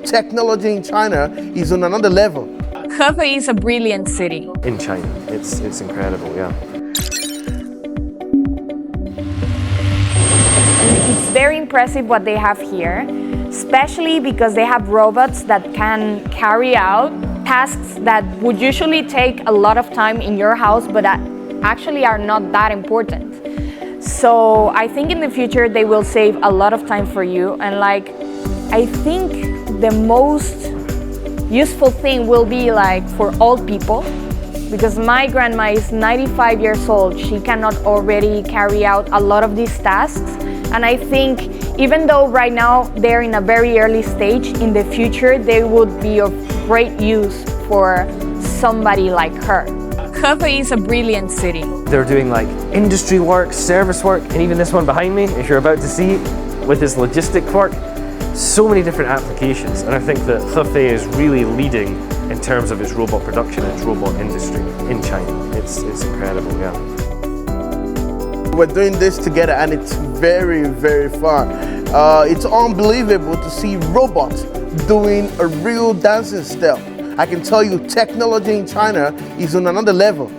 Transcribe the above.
Technology in China is on another level. Hefei is a brilliant city. In China, it's incredible, yeah. It's very impressive what they have here, especially because they have robots that can carry out tasks that would usually take a lot of time in your house, but that actually are not that important. So I think in the future they will save a lot of time for you, and I think the most useful thing will be for old people, because my grandma is 95 years old. She cannot already carry out a lot of these tasks, and I think even though right now they're in a very early stage, in the future they would be of great use for somebody like her. Hefei is a brilliant city. They're doing industry work, service work, and even this one behind me, if you're about to see, with this logistic work, so many different applications. And I think that Hefei is really leading in terms of its robot production and its robot industry in China. It's incredible, yeah. We're doing this together and it's very, very fun. It's unbelievable to see robots doing a real dancing step. I can tell you technology in China is on another level.